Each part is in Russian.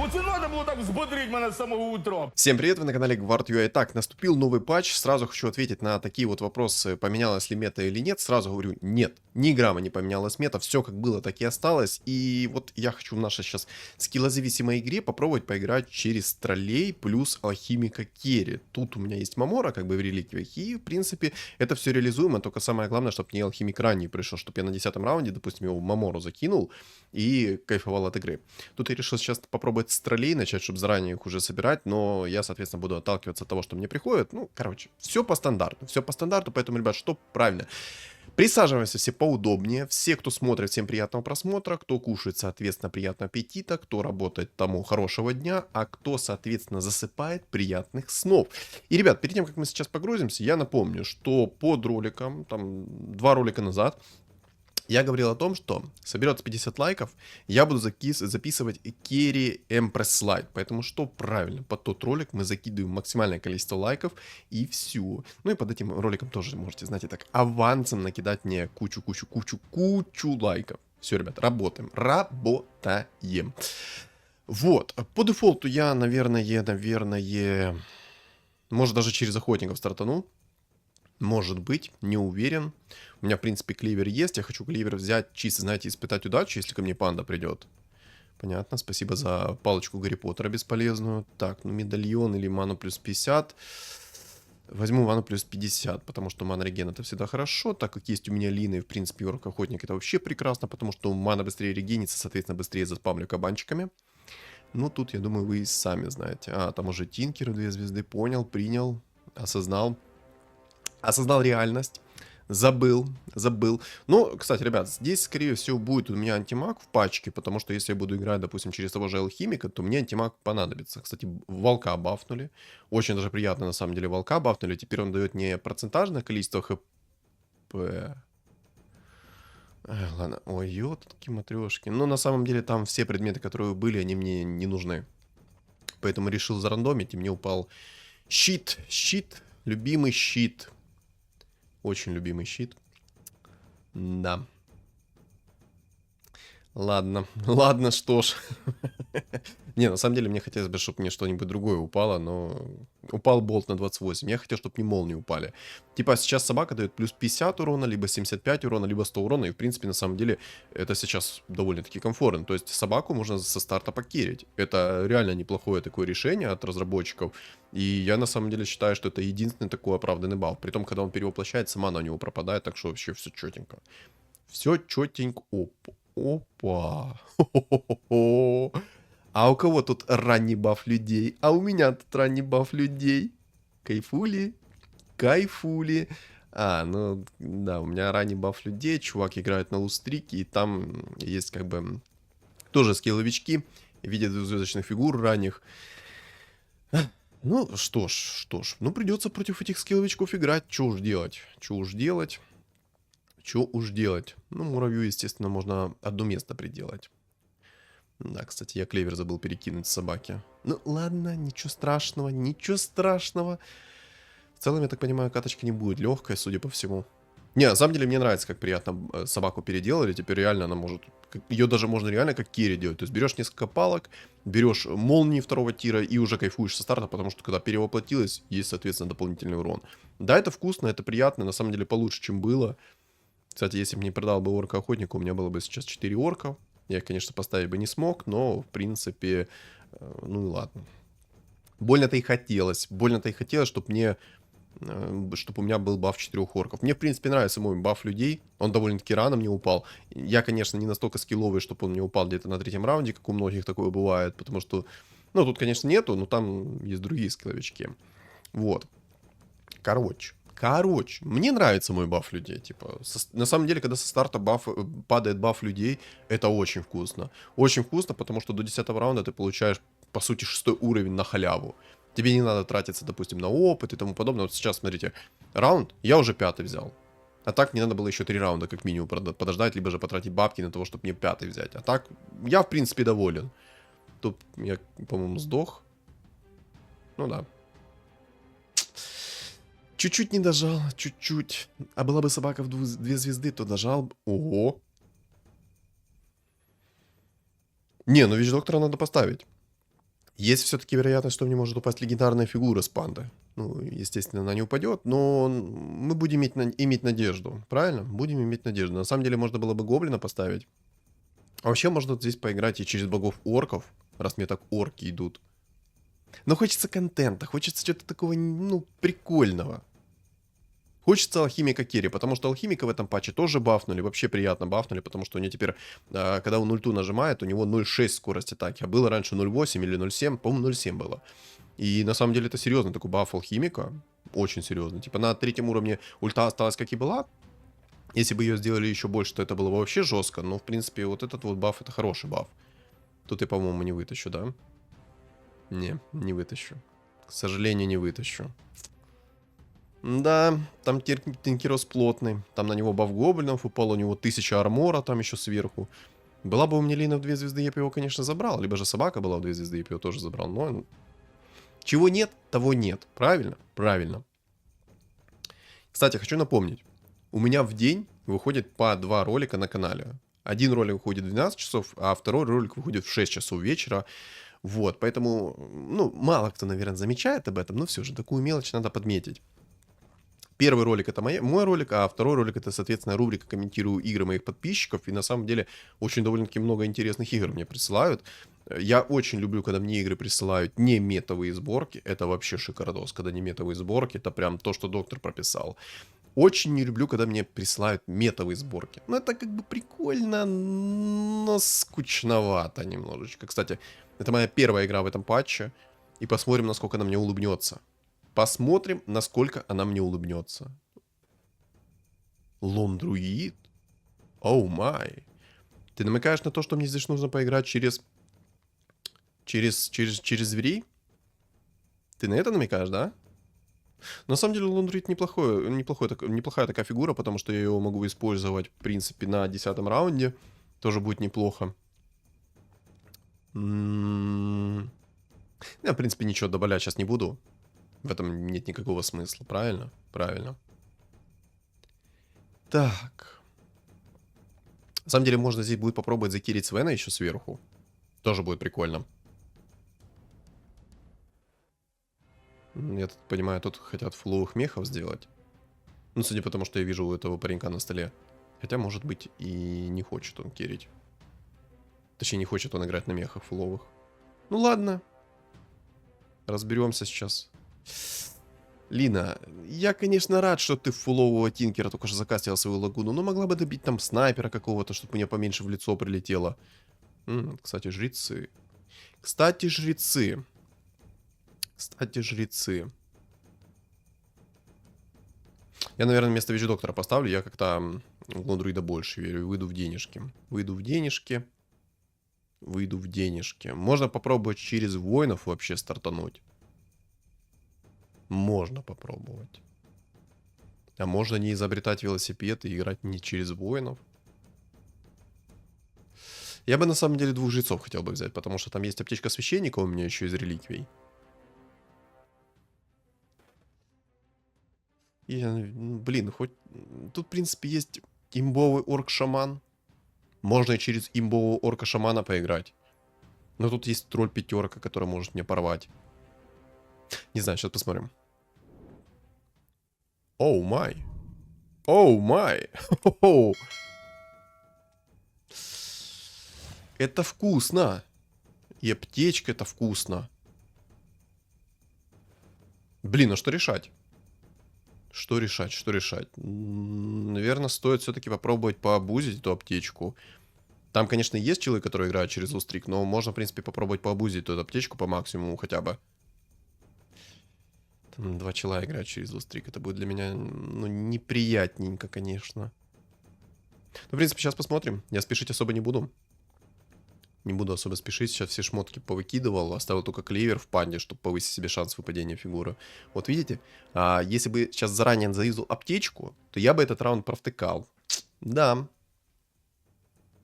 Оце надо було так взбодрить мене з самого утра. Всем привет, вы на канале Guard.ua. Так, наступил новый патч. Сразу хочу ответить на такие вот вопросы, поменялась ли мета или нет. Сразу говорю, нет, ни грамма не поменялась мета. Все как было, так и осталось. И вот я хочу в нашей сейчас скиллозависимой игре попробовать поиграть через троллей плюс алхимика керри. Тут у меня есть Мамора, как бы в реликвиях. И, в принципе, это все реализуемо. Только самое главное, чтобы мне алхимик ранний пришел. Чтобы я на 10-м раунде, допустим, его в Мамору закинул и кайфовал от игры. Тут я решил сейчас попробовать с троллей начать, чтобы заранее их уже собирать, но я, соответственно, буду отталкиваться от того, что мне приходит. Ну, короче, все по стандарту, поэтому, ребят, что правильно. Присаживаемся все поудобнее. Все, кто смотрит, всем приятного просмотра. Кто кушает, соответственно, приятного аппетита. Кто работает, тому хорошего дня. А кто, соответственно, засыпает, приятных снов. И, ребят, перед тем, как мы сейчас погрузимся, я напомню, что под роликом, там, 2 ролика назад, я говорил о том, что соберется 50 лайков, я буду записывать керри Empress слайд. Поэтому что правильно, под тот ролик мы закидываем максимальное количество лайков и все. Ну и под этим роликом тоже можете, знаете, так авансом накидать мне кучу лайков. Все, ребят, работаем. Вот, по дефолту я, наверное, может даже через охотников стартану. Может быть, не уверен. У меня, в принципе, кливер есть. Я хочу кливер взять, чисто, знаете, испытать удачу, если ко мне панда придет. Понятно, спасибо за палочку Гарри Поттера бесполезную. Так, ну медальон или ману плюс 50. Возьму ману плюс 50, потому что мана реген это всегда хорошо. Так как есть у меня лины, в принципе, орк охотник это вообще прекрасно, потому что мана быстрее регенится, соответственно, быстрее заспамлю кабанчиками. Ну, тут, я думаю, вы и сами знаете. А, там уже Тинкер 2 звезды, понял, принял, осознал реальность, забыл. Ну, кстати, ребят, здесь, скорее всего, будет у меня антимаг в пачке, потому что если я буду играть, допустим, через того же алхимика, то мне антимаг понадобится. Кстати, волка бафнули. Очень даже приятно, на самом деле, волка бафнули. Теперь он дает не процентажное количество хп. Ладно, ой, ётки матрешки. Но на самом деле там все предметы, которые были, они мне не нужны. Поэтому решил зарандомить, и мне упал щит, любимый щит. Очень любимый щит. Да. Ладно, что ж. Не, на самом деле мне хотелось бы, чтобы мне что-нибудь другое упало, но упал болт на 28. Я хотел, чтобы не молнии упали. Типа сейчас собака дает плюс 50 урона, либо 75 урона, либо 100 урона. И в принципе, на самом деле, это сейчас довольно-таки комфортно. То есть собаку можно со старта покерить. Это реально неплохое такое решение от разработчиков. И я на самом деле считаю, что это единственный такой оправданный баф. Притом, когда он перевоплощается, мана у него пропадает, так что вообще все четенько. Все четенько. Опа. А у кого тут ранний баф людей? А у меня тут ранний баф людей. Кайфули. А, ну, да, у меня ранний баф людей. Чувак играет на лустрике, и там есть как бы тоже скилловички в виде двухзвездочных фигур ранних. Ну, что ж. Ну, придется против этих скилловичков играть. Что уж делать? Ну, муравью, естественно, можно одно место приделать. Да, кстати, я клевер забыл перекинуть с собаки. Ну, ладно, ничего страшного. В целом, я так понимаю, каточка не будет легкая, судя по всему. Не, на самом деле, мне нравится, как приятно собаку переделали. Теперь реально она может... Ее даже можно реально как керри делать. То есть берешь несколько палок, берешь молнии второго тира и уже кайфуешь со старта, потому что когда перевоплотилась, есть, соответственно, дополнительный урон. Да, это вкусно, это приятно, на самом деле получше, чем было. Кстати, если бы не продал бы орка-охотника, у меня было бы сейчас 4 орка. Я их, конечно, поставить бы не смог, но, в принципе, ну и ладно. Больно-то и хотелось, чтобы у меня был баф 4 орков. Мне, в принципе, нравится мой баф людей. Он довольно-таки рано мне упал. Я, конечно, не настолько скилловый, чтобы он мне упал где-то на 3-м раунде, как у многих такое бывает, потому что, ну, тут, конечно, нету, но там есть другие скилловички. Вот. Короче, мне нравится мой баф людей, типа, на самом деле, когда со старта падает баф людей, это очень вкусно. Очень вкусно, потому что до 10-го раунда ты получаешь, по сути, 6-й уровень на халяву. Тебе не надо тратиться, допустим, на опыт и тому подобное. Вот сейчас, смотрите, раунд, я уже 5-й взял. А так мне надо было еще 3 раунда, как минимум, подождать, либо же потратить бабки на того, чтобы мне 5-й взять. А так, я, в принципе, доволен. Тут я, по-моему, сдох. Ну да. Чуть-чуть не дожал, чуть-чуть. А была бы собака в 2 звезды, то дожал. Ого. Не, ну вещь доктора надо поставить. Есть все-таки вероятность, что мне может упасть легендарная фигура с панды. Ну, естественно, она не упадет, но мы будем иметь надежду. Правильно? Будем иметь надежду. На самом деле, можно было бы гоблина поставить. А вообще, можно здесь поиграть и через богов орков, раз мне так орки идут. Но хочется контента, хочется чего-то такого, ну, прикольного. Хочется алхимика керри, потому что алхимика в этом патче тоже бафнули, вообще приятно бафнули, потому что у него теперь, когда он ульту нажимает, у него 0.6 скорость атаки, а было раньше 0.8 или 0.7, по-моему 0.7 было. И на самом деле это серьезный такой баф алхимика, очень серьезный. Типа на третьем уровне ульта осталась как и была, если бы ее сделали еще больше, то это было бы вообще жестко, но в принципе вот этот вот баф это хороший баф. Тут я, по-моему, не вытащу, да? Не вытащу. К сожалению, не вытащу. Да, там Тинкерос плотный. Там на него баф гоблинов упал, у него 1000 армора там еще сверху. Была бы у меня Лина в 2 звезды, я бы его, конечно, забрал. Либо же собака была в 2 звезды, я бы его тоже забрал. Но чего нет, того нет. Правильно? Правильно. Кстати, хочу напомнить. У меня в день выходит по 2 ролика на канале. Один ролик выходит в 12 часов, а второй ролик выходит в 6 часов вечера. Вот, поэтому, ну, мало кто, наверное, замечает об этом, но все же, такую мелочь надо подметить. Первый ролик это мой ролик, а второй ролик это, соответственно, рубрика «Комментирую игры моих подписчиков». И на самом деле очень довольно-таки много интересных игр мне присылают. Я очень люблю, когда мне игры присылают не метовые сборки. Это вообще шикардос, когда не метовые сборки. Это прям то, что доктор прописал. Очень не люблю, когда мне присылают метовые сборки. Ну, это как бы прикольно, но скучновато немножечко. Кстати, это моя первая игра в этом патче. И посмотрим, насколько она мне улыбнется. Посмотрим, насколько она мне улыбнется. Лон-друид? Оу май. Ты намекаешь на то, что мне здесь нужно поиграть через зверей? Ты на это намекаешь, да? На самом деле лон-друид неплохая такая фигура, потому что я его могу использовать, в принципе, на 10-м раунде. Тоже будет неплохо. Я, в принципе, ничего добавлять сейчас не буду. В этом нет никакого смысла, правильно? Правильно. Так. На самом деле, можно здесь будет попробовать закирить Свена еще сверху. Тоже будет прикольно. Я тут понимаю, тут хотят фуловых мехов сделать. Ну, судя по тому, что я вижу у этого паренька на столе. Хотя, может быть, и не хочет он кирить. Точнее, не хочет он играть на мехах фуловых. Ну, ладно. Разберемся сейчас. Лина, я, конечно, рад, что ты в фулового Тинкера только что закастила свою лагуну, но могла бы добить там снайпера какого-то, чтобы мне поменьше в лицо прилетело. Кстати, жрецы. Кстати, жрецы. Я, наверное, вместо Вещи-доктора поставлю. Я как-то в Лон-друида больше верю. Выйду в денежки. Выйду в денежки. Можно попробовать через воинов вообще стартануть. Можно попробовать. А можно не изобретать велосипед и играть не через воинов. Я бы на самом деле 2 жрецов хотел бы взять, потому что там есть аптечка священника у меня еще из реликвий. И, блин, хоть... Тут, в принципе, есть имбовый орк-шаман. Можно и через имбового орка-шамана поиграть. Но тут есть тролль-пятерка, который может меня порвать. Не знаю, сейчас посмотрим. Оу май. Оу май. Это вкусно. И аптечка это вкусно. Блин, а что решать? Что решать? Наверное, стоит все-таки попробовать пообузить эту аптечку. Там, конечно, есть человек, который играет через лустрик, но можно, в принципе, попробовать пообузить эту аптечку по максимуму хотя бы. Там 2 человека играют через лустрик. Это будет для меня, ну, неприятненько, конечно. Ну, в принципе, сейчас посмотрим. Я спешить особо не буду. Не буду особо спешить. Сейчас все шмотки повыкидывал. Оставил только клевер в панде, чтобы повысить себе шанс выпадения фигуры. Вот видите? Если бы сейчас заранее заюзал аптечку, то я бы этот раунд провтыкал. Да.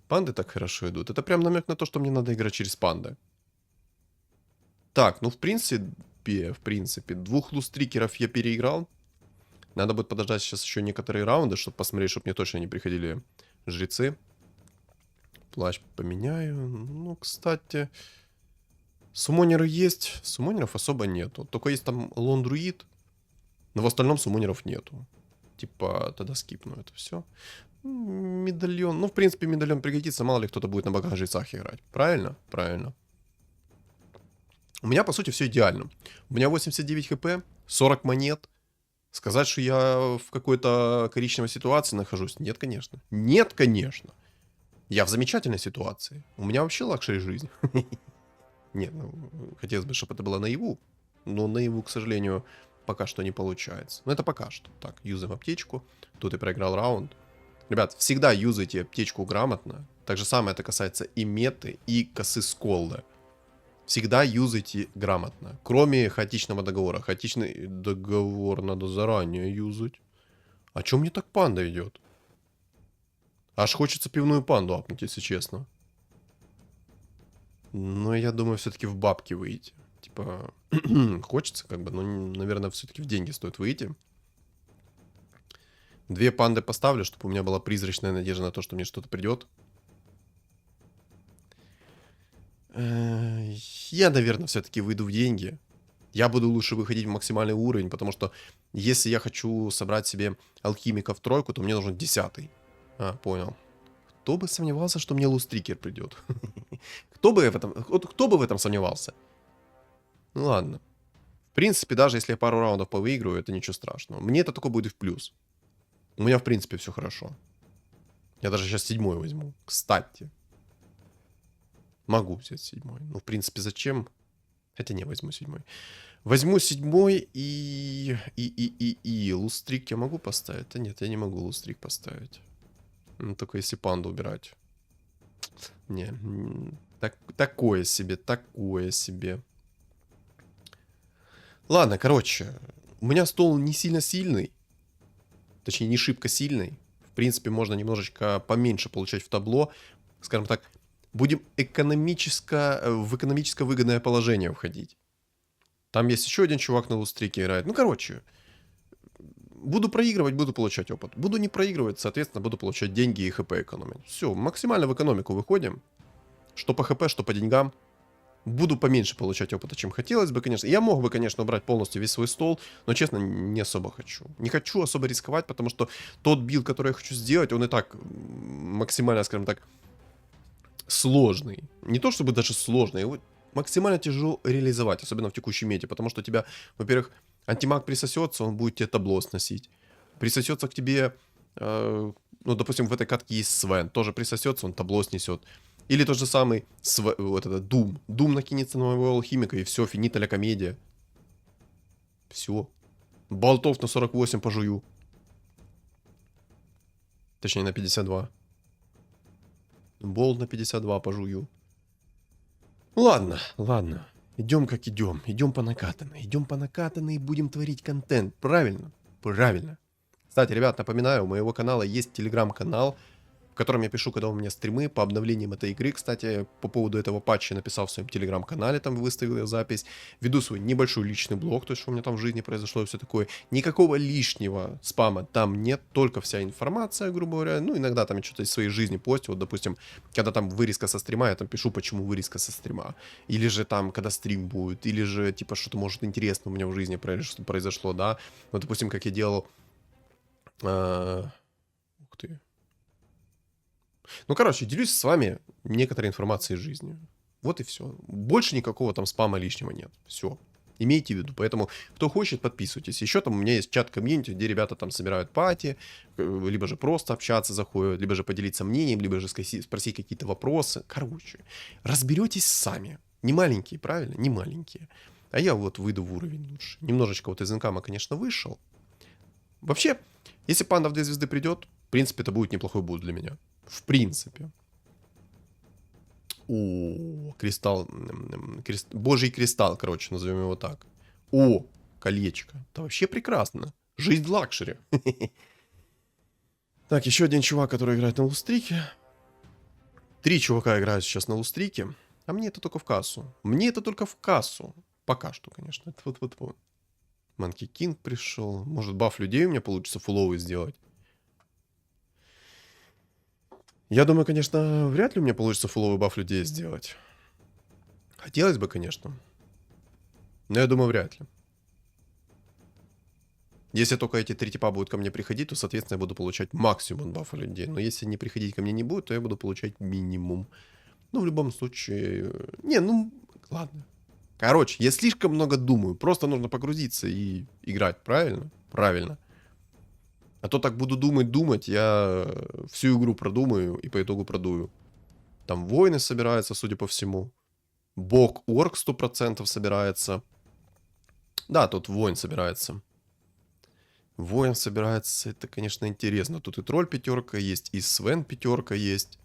Панды так хорошо идут. Это прям намек на то, что мне надо играть через панды. Так, ну в принципе, 2 лустрикеров я переиграл. Надо будет подождать сейчас еще некоторые раунды, чтобы посмотреть, чтобы мне точно не приходили жрецы. Плащ поменяю. Ну, кстати, Суммонеры есть, суммонеров особо нету. Только есть там лондруид, но в остальном суммонеров нету. Типа, тогда скипну это все. Медальон. Ну, в принципе, медальон пригодится, мало ли кто-то будет на богах жрецах играть. Правильно? Правильно. У меня, по сути, все идеально. У меня 89 хп, 40 монет. Сказать, что я в какой-то коричневой ситуации нахожусь? Нет, конечно. Нет, конечно. Я в замечательной ситуации. У меня вообще лакшери жизнь. Нет, ну, хотелось бы, чтобы это было наяву. Но наяву, к сожалению, пока что не получается. Но это пока что. Так, юзаем аптечку. Тут и проиграл раунд. Ребят, всегда юзайте аптечку грамотно. Так же самое это касается и меты, и косы сколда. Всегда юзайте грамотно. Кроме хаотичного договора. Хаотичный договор надо заранее юзать. А чё мне так панда идет? Аж хочется пивную панду апнуть, если честно. Но я думаю, все-таки в бабки выйти. Типа, хочется как бы, но, наверное, все-таки в деньги стоит выйти. 2 панды поставлю, чтобы у меня была призрачная надежда на то, что мне что-то придет. Я, наверное, все-таки выйду в деньги. Я буду лучше выходить в максимальный уровень, потому что если я хочу собрать себе алхимика в тройку, то мне нужен 10-й. А, понял. Кто бы сомневался, что мне лустрикер придет? Кто бы в этом сомневался? Ну ладно. В принципе, даже если я пару раундов повыиграю, это ничего страшного. Мне это только будет в плюс. У меня, в принципе, все хорошо. Я даже сейчас 7-й возьму. Кстати. Могу взять 7-й. Ну, в принципе, зачем? Хотя не, возьму 7-й. Возьму 7-й и лустрик я могу поставить? Да нет, я не могу лустрик поставить. Ну, только если панду убирать. Не, такое себе, такое себе. Ладно, короче. У меня стол не сильно сильный. Точнее, не шибко сильный. В принципе, можно немножечко поменьше получать в табло. Скажем так, будем в экономически выгодное положение входить. Там есть еще один чувак на лустрике играет. Ну, короче. Буду проигрывать, буду получать опыт. Буду не проигрывать, соответственно, буду получать деньги и хп экономить. Все, максимально в экономику выходим. Что по хп, что по деньгам. Буду поменьше получать опыта, чем хотелось бы, конечно. Я мог бы, конечно, убрать полностью весь свой стол, но, честно, не особо хочу. Не хочу особо рисковать, потому что тот билд, который я хочу сделать, он и так максимально, скажем так, сложный. Не то чтобы даже сложный, его максимально тяжело реализовать, особенно в текущей мете, потому что у тебя, во-первых, антимаг присосется, он будет тебе табло сносить. Присосется к тебе, ну, допустим, в этой катке есть Свен, тоже присосется, он табло снесет. Или тот же самый, вот этот Doom. Doom накинется на моего алхимика, и все, финита ля комедия. Все. Болтов на 48 пожую. Точнее, на 52. Болт на 52 пожую. Ладно, ладно. Идем как идем. Идем по накатанной. Идем по накатанной и будем творить контент. Правильно? Правильно. Кстати, ребят, напоминаю, у моего канала есть телеграм-канал, в котором я пишу, когда у меня стримы по обновлениям этой игры. Кстати, по поводу этого патча написал в своем телеграм-канале, там выставил я запись. Веду свой небольшой личный блог, то есть, что у меня там в жизни произошло и все такое. Никакого лишнего спама там нет, только вся информация, грубо говоря. Ну, иногда там я что-то из своей жизни постю. Вот, допустим, когда там вырезка со стрима, я там пишу, почему вырезка со стрима. Или же там, когда стрим будет. Или же, типа, что-то, может, интересное у меня в жизни произошло, да. Вот, допустим, как я делал... Ух ты... Ну, короче, делюсь с вами некоторой информацией из жизни. Вот и все. Больше никакого там спама лишнего нет. Все. Имейте в виду. Поэтому, кто хочет, подписывайтесь. Еще там у меня есть чат комьюнити, где ребята там собирают пати, либо же просто общаться заходят, либо же поделиться мнением, либо же спросить какие-то вопросы. Короче, разберетесь сами. Не маленькие, правильно? Не маленькие. А я вот выйду в уровень лучше. Немножечко вот из инкама, конечно, вышел. Вообще, если панда в 2 звезды придет, в принципе, это будет неплохой буст для меня. В принципе. О, кристалл. Божий кристалл, короче, назовем его так. О, колечко. Это вообще прекрасно. Жизнь в лакшере. Так, еще один чувак, который играет на лустрике. 3 чувака играют сейчас на лустрике. А мне это только в кассу. Мне это только в кассу. Пока что, конечно. Это вот. Манки Кинг пришел. Может, баф людей у меня получится фуловый сделать. Я думаю, конечно, вряд ли у меня получится фуловый баф людей сделать. Хотелось бы, конечно. Но я думаю, вряд ли. Если только эти 3 типа будут ко мне приходить, то, соответственно, я буду получать максимум бафа людей. Но если не приходить ко мне не будет, то я буду получать минимум. Ну, в любом случае... Не, ну, ладно. Короче, я слишком много думаю. Просто нужно погрузиться и играть, правильно? Правильно. А то так буду думать, я всю игру продумаю и по итогу продую. Там воины собираются, судя по всему. Бог-орк 100% собирается. Да, тут воин собирается. Воин собирается, это, конечно, интересно. Тут и тролль 5 есть, и Свен 5 есть.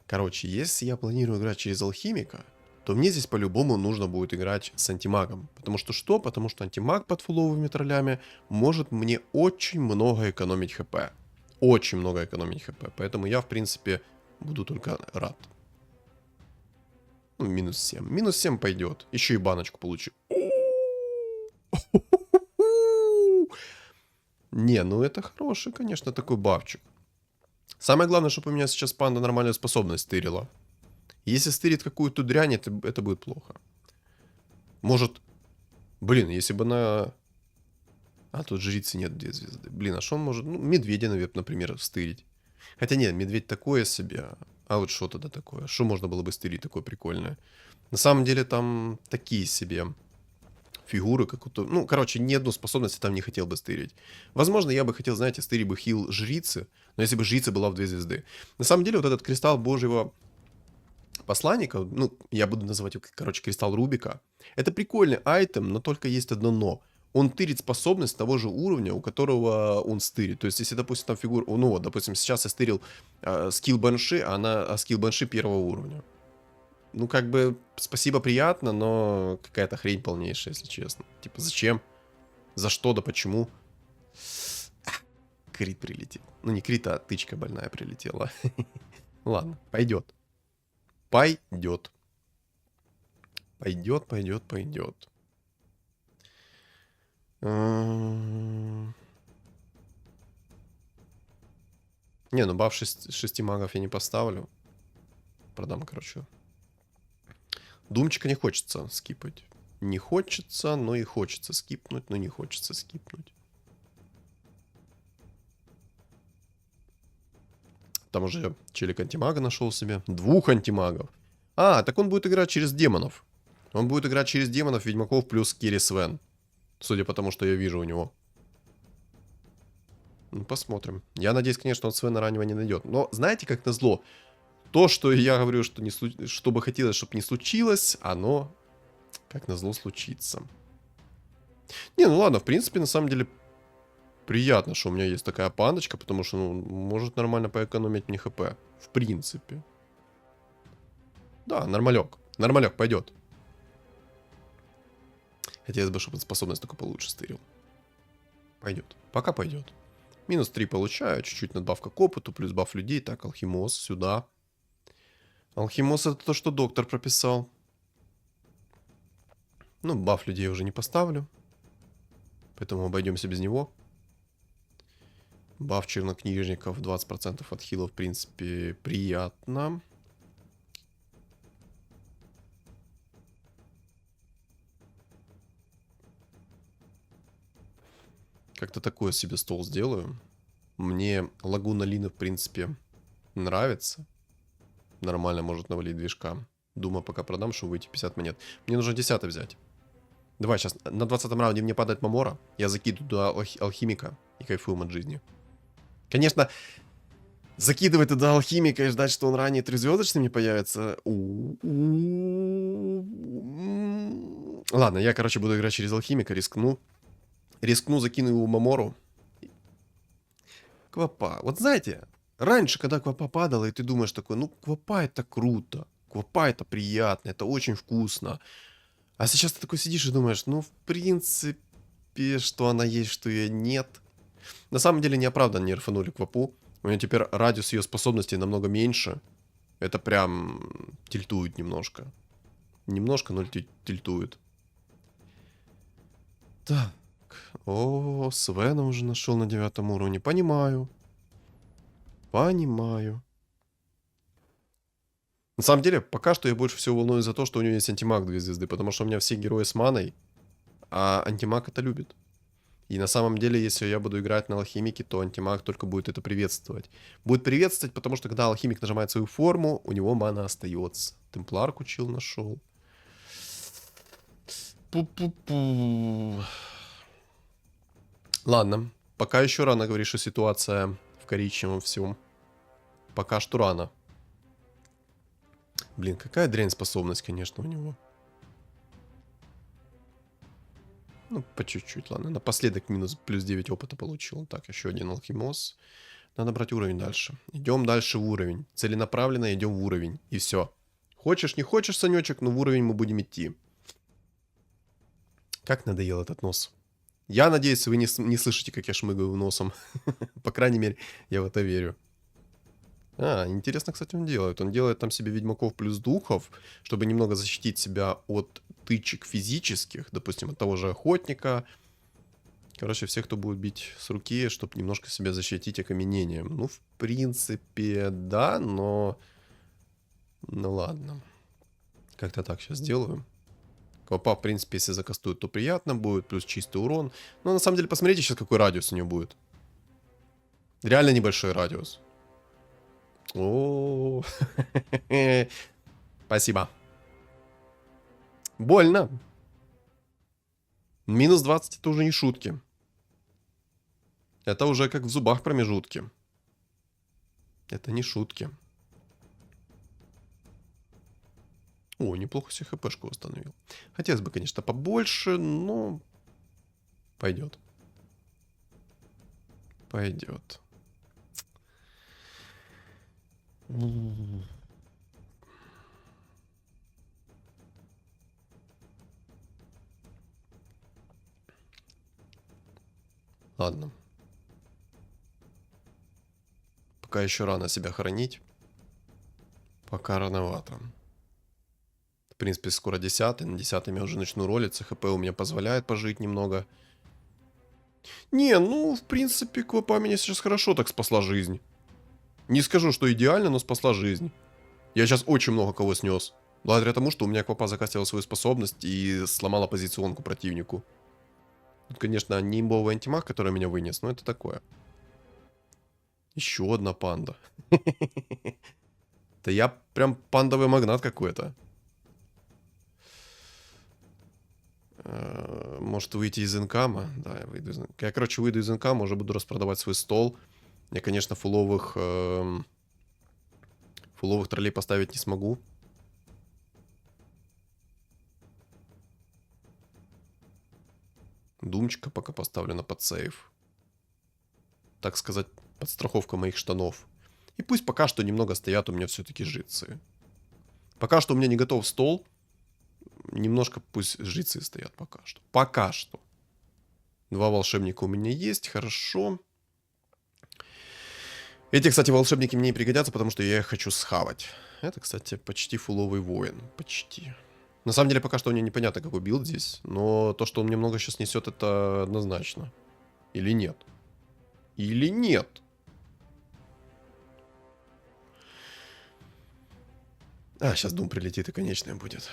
Короче, если я планирую играть через алхимика, то мне здесь по-любому нужно будет играть с антимагом. Потому что что? Потому что антимаг под фуловыми троллями может мне очень много экономить хп. Очень много экономить хп. Поэтому я, в принципе, буду только рад. Ну, -7. -7 пойдет. Еще и баночку получу. Не, ну это хороший, конечно, такой бафчик. Самое главное, чтобы у меня сейчас панда нормальную способность стырила. Если стырит какую-то дрянь, это будет плохо. Может... Блин, если бы на... А, тут жрицы нет 2 звезды. Блин, а что он может... Ну, медведя, например, стырить. Хотя нет, медведь такое себе. А вот что тогда такое? Что можно было бы стырить такое прикольное? На самом деле там такие себе фигуры, как-то... Ну, короче, ни одну способность я там не хотел бы стырить. Возможно, я бы хотел, знаете, стырить бы хил жрицы, но если бы жрица была в 2 звезды. На самом деле, вот этот кристалл божьего посланника, ну, я буду называть его, короче, кристалл Рубика, это прикольный айтем, но только есть одно но. Он тырит способность того же уровня, у которого он стырит. То есть, если, допустим, там фигура... Ну, вот, допустим, сейчас я стырил скилл Банши, а она скилл Банши 1 уровня. Ну, как бы, спасибо, приятно, но какая-то хрень полнейшая, если честно. Типа, зачем? За что, да почему? Крит прилетел. Ну, не крит, а тычка больная прилетела. Ладно, пойдет. Пойдет. Пойдет, пойдет, пойдет. Не, ну баф 6 магов я не поставлю. Продам, короче. Думчика не хочется скипать. Не хочется, но и хочется скипнуть, но не хочется скипнуть. Там уже челик антимага нашел себе. 2 антимагов. А, так он будет играть через демонов. Он будет играть через демонов, ведьмаков плюс Керри Свен. Судя по тому, что я вижу у него. Ну, посмотрим. Я надеюсь, конечно, он Свена раннего не найдет. Но знаете, как назло, то, что я говорю, что, что бы хотелось, чтобы не случилось, оно, как назло, случится. Не, ну ладно, в принципе, на самом деле, приятно, что у меня есть такая пандочка, потому что, ну, может нормально поэкономить мне хп. В принципе. Да, нормалек. Нормалек, пойдет. Хотелось бы, чтобы он способность только получше стырил. Пойдет. Пока пойдет. -3 получаю, чуть-чуть надбавка к опыту, плюс баф людей. Так, алхимоз сюда. Алхимоз это то, что доктор прописал. Ну, баф людей уже не поставлю. Поэтому обойдемся без него. Баф чернокнижников 20% от хила, в принципе, приятно. Как-то такой себе стол сделаю. Мне Лагуна Лина, в принципе, нравится. Нормально может навалить движка. Думаю, пока продам, чтобы выйти 50 монет. Мне нужно 10 взять. Давай сейчас, на 20-м раунде мне падает Мамора. Я закидываю туда алхимика и кайфуем от жизни. Конечно, закидывать туда алхимика и ждать, что он ранее 3-звездочный не появится. Ладно, я, короче, буду играть через алхимика, рискну. Рискну, закину его Мамору. Квапа. Вот знаете, раньше, когда Квапа падала, и ты думаешь такой, ну, Квапа это круто. Квапа это приятно, это очень вкусно. А сейчас ты такой сидишь и думаешь, ну, в принципе, что она есть, что ее нет. На самом деле, неоправданно не нерфанули Квапу. У нее теперь радиус ее способностей намного меньше. Это прям тильтует немножко. Немножко, но тильтует. Так. О, Свена уже нашел на 9 уровне. Понимаю. Понимаю. На самом деле, пока что я больше всего волнуюсь за то, что у него есть антимаг 2 звезды, потому что у меня все герои с маной, а антимаг это любит. И на самом деле, если я буду играть на алхимике, то антимаг только будет это приветствовать. Будет приветствовать, потому что когда алхимик нажимает свою форму, у него мана остается. Темпларку чил нашел. Пу-пу-пу. Ладно. Пока еще рано говоришь, что ситуация в коричневом всем. Пока что рано. Блин, какая дрянь способность, конечно, у него. Ну, по чуть-чуть, ладно. Напоследок минус плюс 9 опыта получил. Так, еще один алхимоз. Надо брать уровень дальше. Идем дальше в уровень. Целенаправленно идем в уровень. И все. Хочешь, не хочешь, Санечек, но в уровень мы будем идти. Как надоел этот нос. Я надеюсь, вы не слышите, как я шмыгаю носом. По крайней мере, я в это верю. Интересно, кстати, он делает. Он делает там себе ведьмаков плюс духов, чтобы немного защитить себя от тычек физических, допустим, от того же охотника. Короче, всех, кто будет бить с руки, чтобы немножко себя защитить окаменением. Ну, в принципе, да, но... Ну, ладно. Как-то так сейчас сделаю. Квапа, в принципе, если закастует, то приятно будет, плюс чистый урон. Но, на самом деле, посмотрите сейчас, какой радиус у нее будет. Реально небольшой радиус. О, спасибо. Больно. Минус 20 это уже не шутки. Это уже как в зубах промежутки. Это не шутки. О, неплохо себе хпшку восстановил. Хотелось бы, конечно, побольше, но... Пойдет. Пойдет. Ладно. Пока еще рано себя хоронить. Пока рановато. В принципе, скоро 10-й. На 10-м я уже начну ролиться. ХП у меня позволяет пожить немного. Не, ну, в принципе, Квапа меня сейчас хорошо так спасла жизнь. Не скажу, что идеально, но спасла жизнь. Я сейчас очень много кого снес. Благодаря тому, что у меня Квапа закастила свою способность и сломала позиционку противнику. Тут, конечно, не имбовый антимаг, который меня вынес, но это такое. Еще одна панда. Да я прям пандовый магнат какой-то. Может выйти из инкама? Да, я выйду из инкама. Я, короче, выйду из инкама, уже буду распродавать свой стол. Я, конечно, фуловых троллей поставить не смогу. Думчика пока поставлена под сейф. Так сказать, подстраховка моих штанов. И пусть пока что немного стоят у меня все-таки жицы. Пока что у меня не готов стол. Немножко пусть жицы стоят пока что. Пока что. 2 волшебника у меня есть, хорошо. Эти, кстати, волшебники мне не пригодятся, потому что я их хочу схавать. Это, кстати, почти фуловый воин. Почти. На самом деле, пока что мне непонятно, какой билд здесь. Но то, что он мне много сейчас несет, это однозначно. Или нет? Или нет? Сейчас Дум прилетит и конечная будет.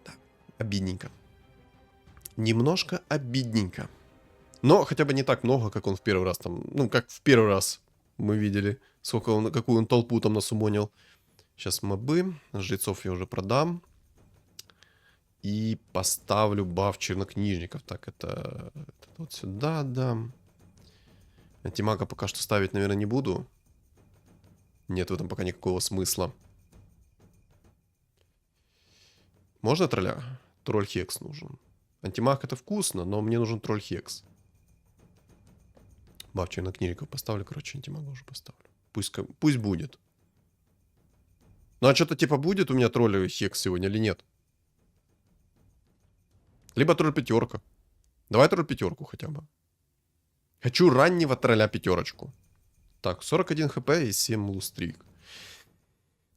Да, обидненько. Немножко обидненько. Но хотя бы не так много, как он в первый раз там. Ну, как в первый раз мы видели, сколько он, какую он толпу там насумонил. Сейчас мобы. Жрецов я уже продам. И поставлю баф чернокнижников. Так, это вот сюда дам. Антимага пока что ставить, наверное, не буду. Нет в этом пока никакого смысла. Можно тролля? Тролль Хекс нужен. Антимаг это вкусно, но мне нужен тролль Хекс. Баф чернокнижников поставлю, короче, антимага уже поставлю. Пусть будет. Ну а что-то типа будет у меня тролль Хекс сегодня или нет? Либо тролль 5. Давай тролль 5 хотя бы. Хочу раннего тролля 5. Так, 41 хп и 7 лустрик.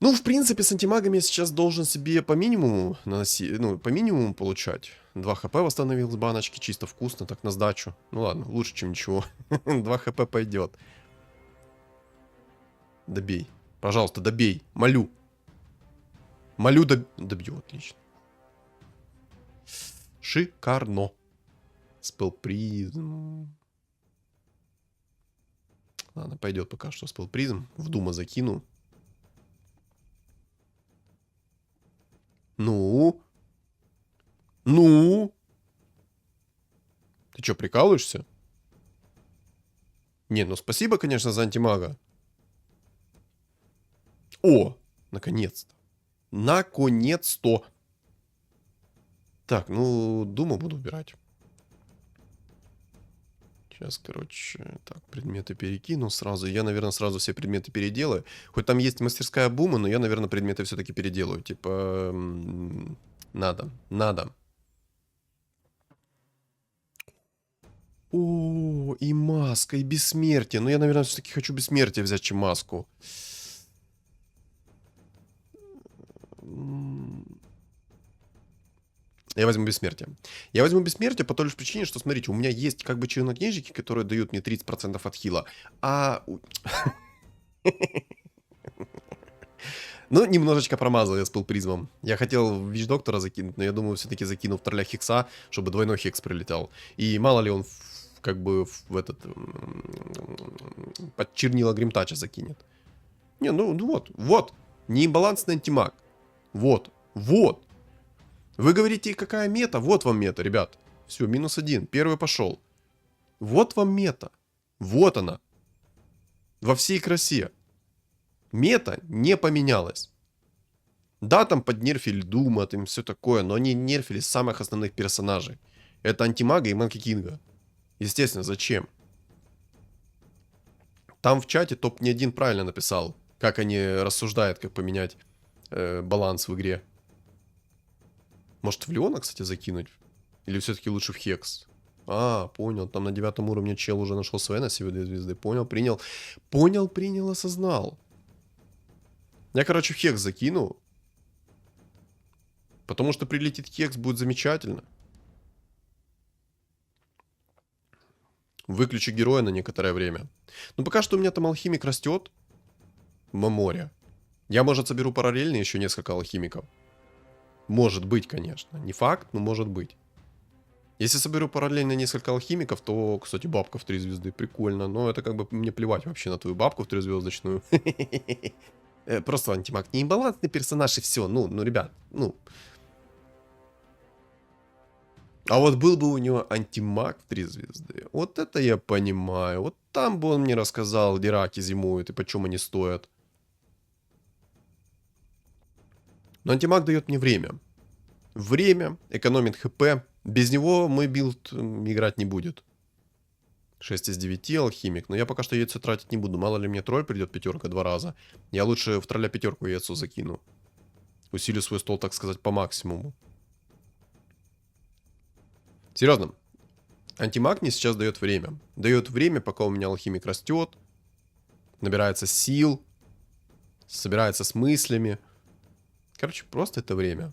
Ну, в принципе, с антимагами я сейчас должен себе по минимуму наносить, ну, по минимуму получать. 2 хп восстановил с баночки, чисто вкусно, так на сдачу. Ну ладно, лучше, чем ничего. 2 хп пойдет. Добей. Пожалуйста, добей. Молю. Молю, добью, отлично. Шикарно. Спелпризм. Ладно, пойдет пока что спелпризм. В Дума закину. Ну? Ну? Ты что, прикалываешься? Не, ну спасибо, конечно, за антимага. О, наконец-то. Наконец-то. Так, ну, Думу буду убирать. Сейчас, короче, так, предметы перекину сразу. Я, наверное, сразу все предметы переделаю. Хоть там есть мастерская Бума, но я, наверное, предметы все-таки переделаю. Типа, надо, надо. О, и маска, и бессмертие. Но я, наверное, все-таки хочу бессмертие взять, чем маску. Я возьму бессмертие. Я возьму бессмертие по той лишь причине, что, смотрите, у меня есть как бы чернокнижники, которые дают мне 30% от хила. Ну, немножечко промазал я с пылпризмом. Я хотел Вич-доктора закинуть, но я думаю, все-таки закину в тролля Хекса, чтобы двойной Хекс прилетел. И мало ли он как бы в этот... под чернила Гримтача закинет. Не, ну вот, вот. Неимбалансный антимаг. Вот, вот. Вы говорите, какая мета? Вот вам мета, ребят. Все, -1. Первый пошел. Вот вам мета. Вот она. Во всей красе. Мета не поменялась. Да, там поднерфили Дума, там все такое, но они нерфили самых основных персонажей. Это Антимага и Манки Кинга. Естественно, зачем? Там в чате топ-1 правильно написал, как они рассуждают, как поменять баланс в игре. Может, в Леона, кстати, закинуть? Или все-таки лучше в Хекс? А, понял. Там на 9 уровне чел уже нашел Свена себе 2 звезды. Понял, принял. Понял, принял, осознал. Я, короче, в Хекс закину. Потому что прилетит Хекс, будет замечательно. Выключу героя на некоторое время. Ну, пока что у меня там алхимик растет. В Маморе. Я, может, соберу параллельно еще несколько алхимиков. Может быть, конечно. Не факт, но может быть. Если соберу параллельно несколько алхимиков, то, кстати, бабка в 3 звезды. Прикольно. Но это как бы мне плевать вообще на твою бабку в 3-звездочную. Просто антимаг неимбалансный персонаж и все. Ну, ребят, ну. А вот был бы у него антимаг в 3 звезды. Вот это я понимаю. Вот там бы он мне рассказал, где раки зимуют и почем они стоят. Но антимаг дает мне время. Время, экономит хп. Без него мой билд играть не будет. 6 из 9 алхимик. Но я пока что яйцо тратить не буду. Мало ли мне тролль придет 5 2 раза. Я лучше в тролля 5 яйцо закину. Усилю свой стол, так сказать, по максимуму. Серьезно. Антимаг мне сейчас дает время. Дает время, пока у меня алхимик растет. Набирается сил. Собирается с мыслями. Короче, просто это время.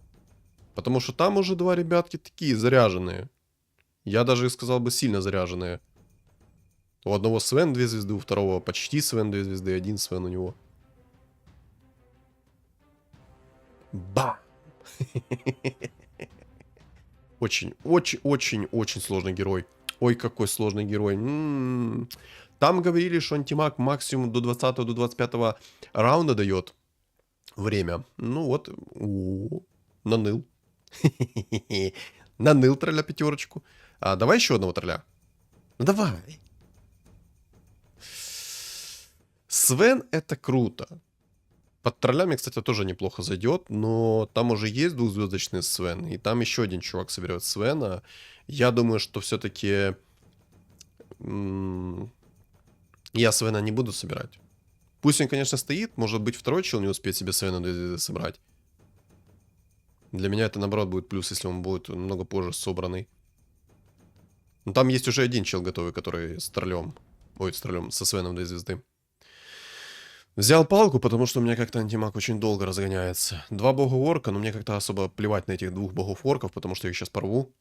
Потому что там уже 2 ребятки такие заряженные. Я даже сказал бы сильно заряженные. У одного Свен 2 звезды, у второго почти Свен 2 звезды, 1 Свен у него. Бам! Очень сложный герой. Ой, какой сложный герой. Там говорили, что антимаг максимум до 20-го, до 25-го раунда дает время. Ну вот, наныл. Наныл тролля 5. А давай еще одного тролля. Ну давай. Свен это круто. Под троллями, кстати, тоже неплохо зайдет, но там уже есть 2-звездочный Свен, и там еще один чувак соберет Свена. Я думаю, что все-таки я Свена не буду собирать. Пусть он, конечно, стоит, может быть, второй чел не успеет себе Свена собрать. Для меня это, наоборот, будет плюс, если он будет много позже собранный. Но там есть уже один чел готовый, который с троллем. Ой, с троллем, со Свеном 2 звезды. Взял палку, потому что у меня как-то антимаг очень долго разгоняется. 2 бога орка, но мне как-то особо плевать на этих 2 богов орков, потому что я их сейчас порву.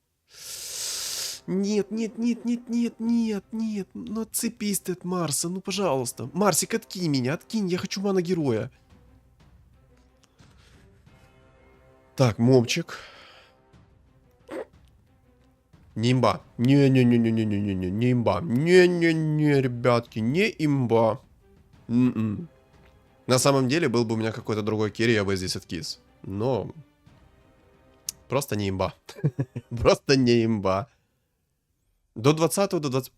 Нет, нет, нет, нет, нет, нет, нет. Ну отцепись ты от Марса, ну пожалуйста. Марсик, откинь меня, откинь, я хочу мана героя. Так, мопчик. Не имба. Не-не-не-не-не-не-не, не имба. Не-не-не, ребятки, не имба. М-м. На самом деле, был бы у меня какой-то другой керри, я бы здесь откис. Но... Просто не имба. Просто не имба. До 20-го, до 20...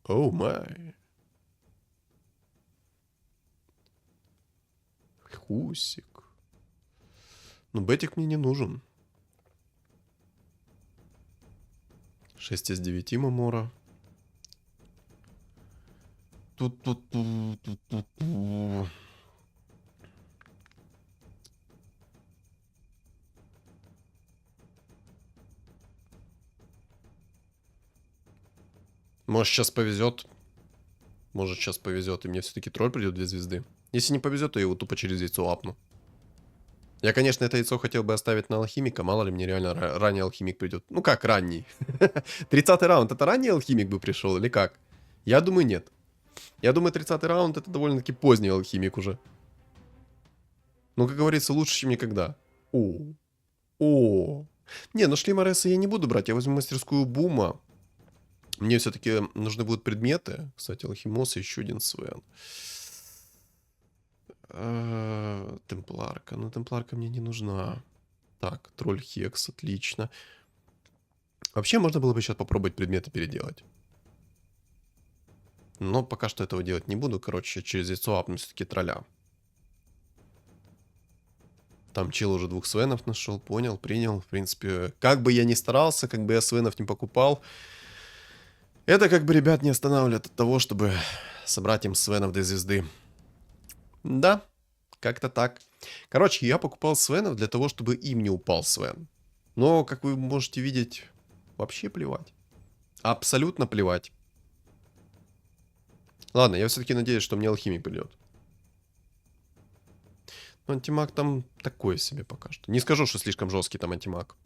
Оу май. Хусик. Ну, бетик мне не нужен. 6 из 9 Мамора. Ту-ту-ту-ту-ту-ту. Может, сейчас повезет. Может, сейчас повезет, и мне все-таки тролль придет 2 звезды. Если не повезет, то я его тупо через яйцо апну. Я, конечно, это яйцо хотел бы оставить на алхимика. Мало ли, мне реально ранний алхимик придет. Ну как ранний? 30-й раунд, это ранний алхимик бы пришел или как? Я думаю, нет. Я думаю, 30-й раунд это довольно-таки поздний алхимик уже. Ну, как говорится, лучше, чем никогда. О. О. Не, ну шлемареса я не буду брать. Я возьму мастерскую бума. Мне все-таки нужны будут предметы. Кстати, алхимос и еще один Свен. Темпларка. Ну, темпларка мне не нужна. Так, тролль Хекс, отлично. Вообще, можно было бы сейчас попробовать предметы переделать. Но пока что этого делать не буду. Короче, через яйцо апну все-таки тролля. Там чел уже 2 свенов нашел, понял, принял. В принципе, как бы я ни старался, как бы я свенов не покупал, это как бы ребят не останавливает от того, чтобы собрать им свенов до звезды. Да, как-то так. Короче, я покупал свенов для того, чтобы им не упал свен. Но, как вы можете видеть, вообще плевать. Абсолютно плевать. Ладно, я все-таки надеюсь, что мне алхимик придет. Но антимаг там такой себе пока что. Не скажу, что слишком жесткий там антимаг.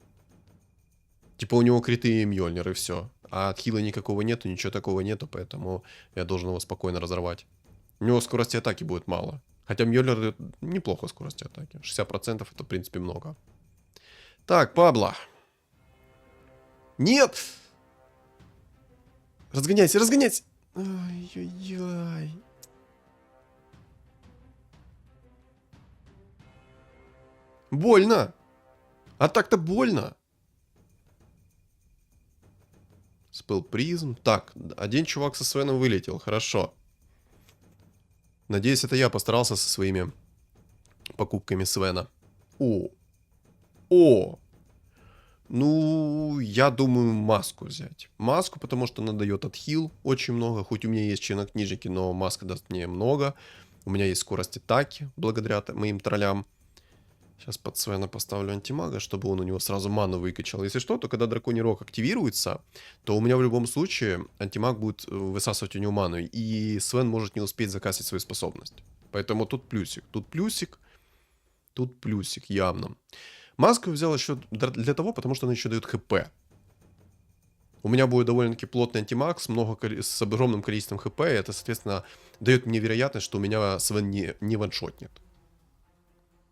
Типа у него криты и Мьёльнир, и все. А отхила никакого нету, ничего такого нету, поэтому я должен его спокойно разорвать. У него скорости атаки будет мало. Хотя Мьёльнир неплохо скорости атаки. 60% это, в принципе, много. Так, Пабло. Нет! Разгоняйся, разгоняйся! Ай-яй-яй. Больно! А так-то больно! Спел призм. Так, один чувак со Свеном вылетел. Хорошо. Надеюсь, это я постарался со своими покупками Свена. О! О! Ну, я думаю, маску взять. Маску, потому что она дает отхил очень много. Хоть у меня есть чернокнижники, но маска даст мне много. У меня есть скорость атаки, благодаря моим троллям. Сейчас под Свена поставлю антимага, чтобы он у него сразу ману выкачал. Если что, то когда драконий рог активируется, то у меня в любом случае антимаг будет высасывать у него ману. И Свен может не успеть закасить свою способность. Поэтому тут плюсик. Тут плюсик. Тут плюсик явно. Маску я взял еще для того, потому что она еще дает хп. У меня будет довольно-таки плотный антимаг с огромным количеством хп. И это, соответственно, дает мне вероятность, что у меня Свен не ваншотнет.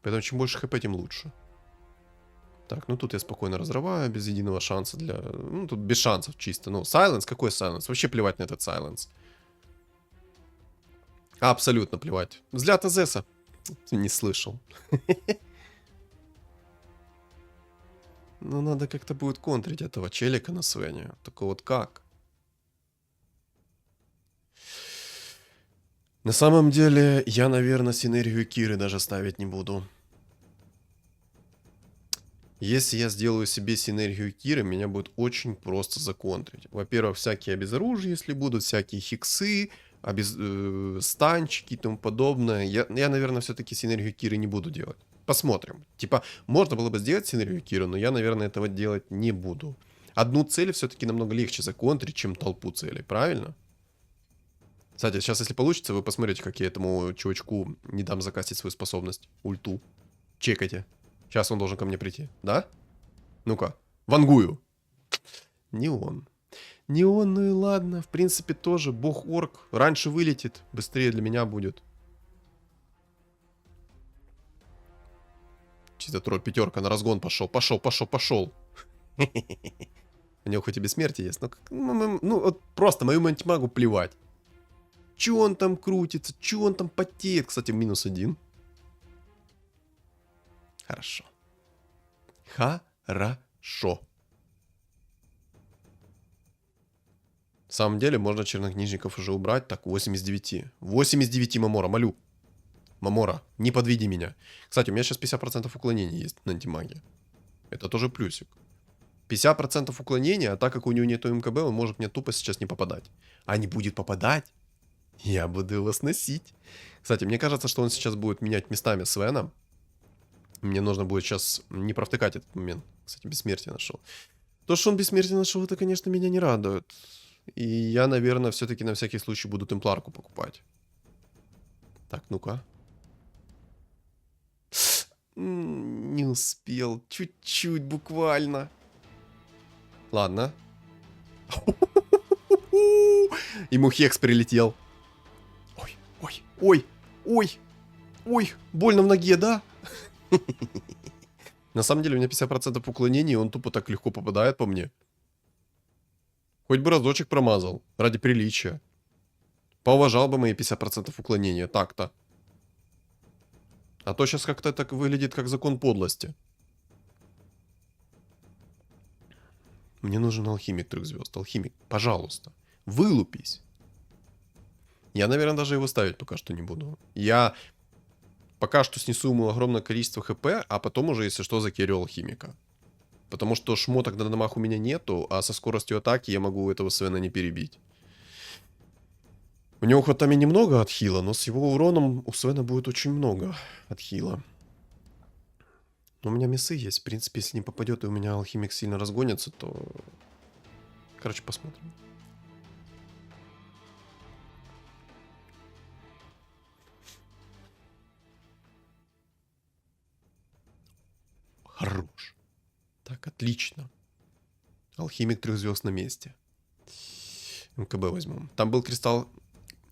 Поэтому чем больше хп, тем лучше. Так, ну тут я спокойно разрываю, без единого шанса для... Ну, тут без шансов чисто. Ну, сайленс, какой сайленс? Вообще плевать на этот сайленс. Абсолютно плевать. Взгляд Азеса. Не слышал. Ну, надо как-то будет контрить этого челика на Свене. Только вот как? На самом деле, я, наверное, синергию Киры даже ставить не буду. Если я сделаю себе синергию Киры, меня будет очень просто законтрить. Во-первых, всякие обезоружия, если будут, всякие хиксы, станчики и тому подобное. Я наверное, все-таки синергию Киры не буду делать. Посмотрим. Типа, можно было бы сделать синергию Киры, но я, наверное, этого делать не буду. Одну цель все-таки намного легче законтрить, чем толпу целей, правильно? Кстати, сейчас, если получится, вы посмотрите, как я этому чувачку не дам закастить свою способность. Ульту. Чекайте. Сейчас он должен ко мне прийти. Да? Ну-ка. Вангую. Не он. Не он, ну и ладно. В принципе, тоже бог-орк. Раньше вылетит. Быстрее для меня будет. это тролль пятерка на разгон пошел. Пошел. У него хоть и бессмертие есть, но ну вот просто мою антимагу плевать. Че он там крутится, че он там потеет. Кстати, -1. Хорошо. Хорошо. В самом деле, можно чернокнижников уже убрать. Так, 89. 89 Мамора, молю. Мамора, не подведи меня. Кстати, у меня сейчас 50% уклонений есть на антимаге. Это тоже плюсик. 50% уклонения, а так как у него нету МКБ, он может мне тупо сейчас не попадать. А не будет попадать, я буду его сносить. Кстати, мне кажется, что он сейчас будет менять местами с Веном. Мне нужно будет сейчас не провтыкать этот момент. Кстати, бессмертие нашел. То, что он бессмертие нашел, это, конечно, меня не радует. И я, наверное, все-таки на всякий случай буду темпларку покупать. Так, ну-ка. Не успел. Чуть-чуть буквально. Ладно. Ему хекс прилетел. Ой. Больно в ноге, да? На самом деле у меня 50% уклонений, и он тупо так легко попадает по мне. Хоть бы разочек промазал, ради приличия. Поуважал бы мои 50% уклонения, так-то. А то сейчас как-то так выглядит, как закон подлости. Мне нужен алхимик 3 звезд. Алхимик, пожалуйста, вылупись. Я, наверное, даже его ставить пока что не буду. Я пока что снесу ему огромное количество хп, а потом уже, если что, закерю алхимика. Потому что шмоток на домах у меня нету, а со скоростью атаки я могу этого Свена не перебить. У него хоть там и немного от хила, но с его уроном у Свена будет очень много от хила. Но у меня мясы есть. В принципе, если не попадет и у меня алхимик сильно разгонится, то... Короче, посмотрим. Хорош. Так, отлично. Алхимик 3 звезд на месте. МКБ возьмем. Там был кристалл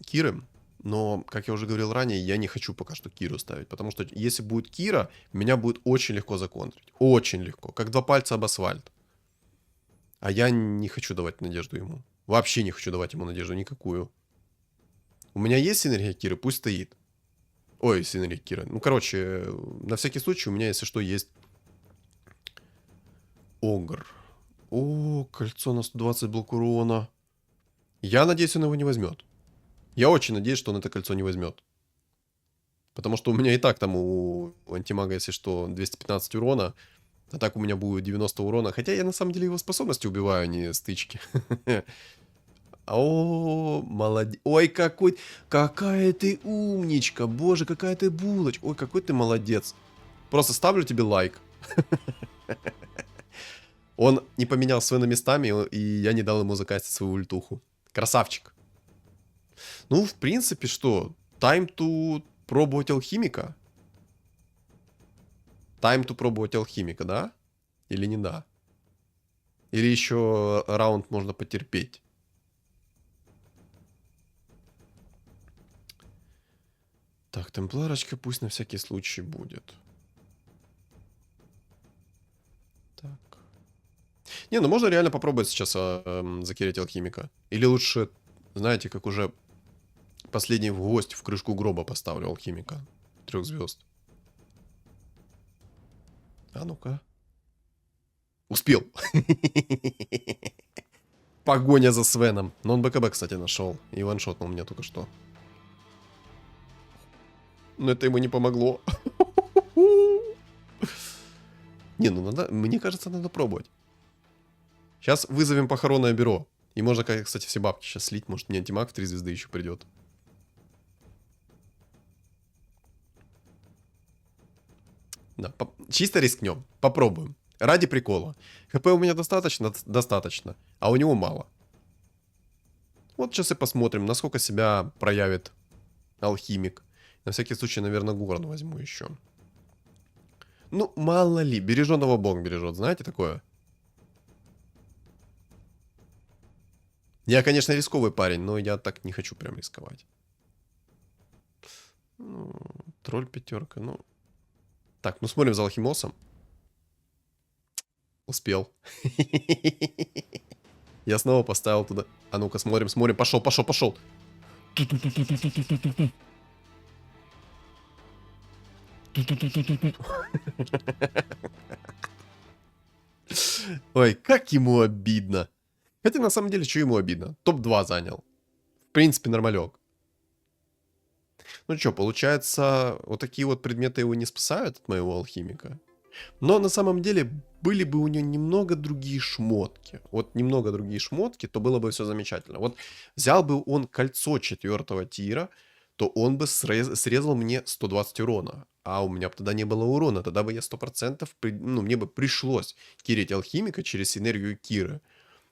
Киры, но, как я уже говорил ранее, я не хочу пока что Киру ставить, потому что если будет Кира, меня будет очень легко законтрить. Очень легко. Как 2 пальца об асфальт. А я не хочу давать надежду ему. Вообще не хочу давать ему надежду никакую. У меня есть синергия Киры, пусть стоит. Ой, синергия Киры. Ну, короче, на всякий случай у меня, если что, есть Огр. О, кольцо на 120 блок урона. Я надеюсь, он его не возьмет. Я очень надеюсь, что он это кольцо не возьмет. Потому что у меня и так там у антимага, если что, 215 урона. А так у меня будет 90 урона. Хотя я на самом деле его способности убиваю, а не стычки. О, молодец. Ой, какая ты умничка. Боже, какая ты булочка. Ой, какой ты молодец. Просто ставлю тебе лайк. Он не поменял Свена местами, и я не дал ему закастить свою ультуху. Красавчик. Ну, в принципе, что? Time to пробовать алхимика? Time to пробовать алхимика, да? Или не да? Или еще раунд можно потерпеть? Так, темпларочка пусть на всякий случай будет. Так. Не, ну можно реально попробовать сейчас закерить алхимика. Или лучше, знаете, как уже последний в гость в крышку гроба поставлю алхимика 3 звезд. А ну-ка. Успел. Погоня за Свеном. Но он БКБ, кстати, нашел. И ваншотнул меня только что. Но это ему не помогло. Не, ну надо, мне кажется, надо пробовать. Сейчас вызовем похоронное бюро. И можно, кстати, все бабки сейчас слить. Может, мне антимаг в 3 звезды еще придет. Да, чисто рискнем. Попробуем. Ради прикола. ХП у меня достаточно? Достаточно. А у него мало. Вот сейчас и посмотрим, насколько себя проявит алхимик. На всякий случай, наверное, Горн возьму еще. Ну, мало ли. Береженого Бог бережет. Знаете такое? Я, конечно, рисковый парень, но я так не хочу прям рисковать. Ну, тролль пятерка, ну... Так, ну смотрим за алхимосом. Успел. Я снова поставил туда. А ну-ка, смотрим, смотрим. Пошел, пошел, пошел. Ой, как ему обидно. Хотя на самом деле, что ему обидно? Топ-2 занял. В принципе, нормалек. Ну что, получается, вот такие вот предметы его не спасают от моего алхимика. Но на самом деле были бы у него немного другие шмотки. Вот немного другие шмотки, то было бы все замечательно. Вот взял бы он кольцо 4 тира, то он бы срезал мне 120 урона. А у меня бы тогда не было урона. Тогда бы я 100%, ну, мне бы пришлось кирить алхимика через синергию Киры.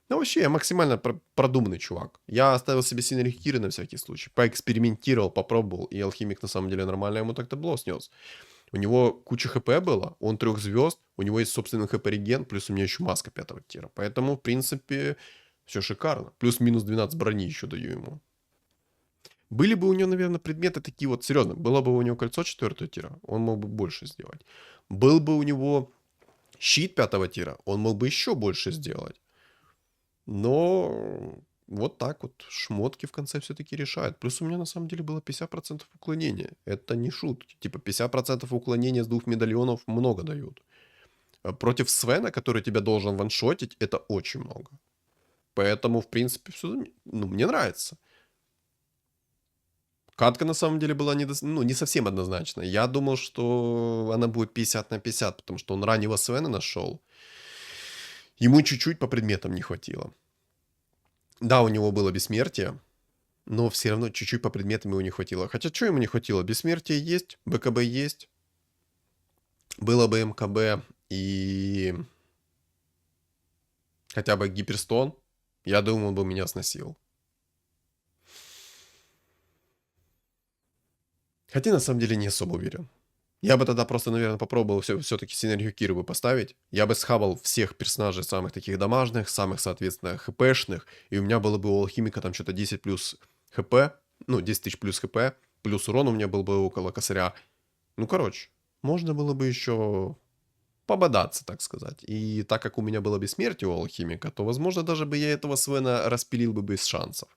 Ну, вообще, я максимально продуманный чувак. Я оставил себе синергию Киры на всякий случай. Поэкспериментировал, попробовал. И алхимик на самом деле нормально ему так табло снес. У него куча хп было, он 3 звезд, у него есть собственный хп реген, плюс у меня еще маска 5 тира. Поэтому, в принципе, все шикарно. Плюс-минус 12 брони еще даю ему. Были бы у него, наверное, предметы такие вот, серьезно, было бы у него кольцо 4 тира, он мог бы больше сделать. Был бы у него щит 5 тира, он мог бы еще больше сделать. Но вот так вот шмотки в конце все-таки решают. Плюс у меня на самом деле было 50% уклонения. Это не шутки. Типа 50% уклонения с 2 медальонов много дают. А против Свена, который тебя должен ваншотить, это очень много. Поэтому, в принципе, все, ну, мне нравится. Катка на самом деле была не совсем однозначная. Я думал, что она будет 50 на 50, потому что он раннего Свена нашел. Ему чуть-чуть по предметам не хватило. Да, у него было бессмертие, но все равно чуть-чуть по предметам ему не хватило. Хотя что ему не хватило? Бессмертие есть, БКБ есть. Было бы МКБ и хотя бы гиперстон, я думаю, он бы меня сносил. Хотя на самом деле не особо уверен. Я бы тогда просто, наверное, попробовал все-таки синергию Киры бы поставить. Я бы схавал всех персонажей самых таких дамажных, самых, соответственно, хпшных. И у меня было бы у алхимика там что-то 10 плюс хп. Ну, 10 тысяч плюс хп. Плюс урон у меня был бы около косаря. Ну, короче, можно было бы еще пободаться, так сказать. И так как у меня было бессмертие у алхимика, то, возможно, даже бы я этого Свена распилил бы без шансов.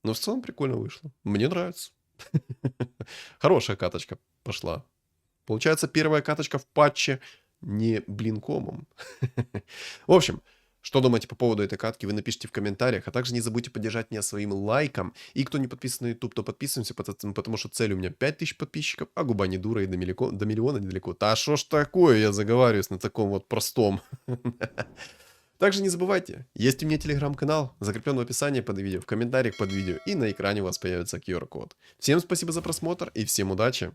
Но в целом прикольно вышло. Мне нравится. Хорошая каточка пошла. Получается, первая каточка в патче не блинкомом. В общем, что думаете по поводу этой катки, вы напишите в комментариях. А также не забудьте поддержать меня своим лайком. И кто не подписан на YouTube, то подписываемся, потому что цель у меня 5000 подписчиков, а губа не дура и до миллиона недалеко. Да что ж такое, я заговариваюсь на таком вот простом. Также не забывайте, есть у меня телеграм-канал, закреплен в описании под видео, в комментариях под видео, и на экране у вас появится QR-код. Всем спасибо за просмотр и всем удачи!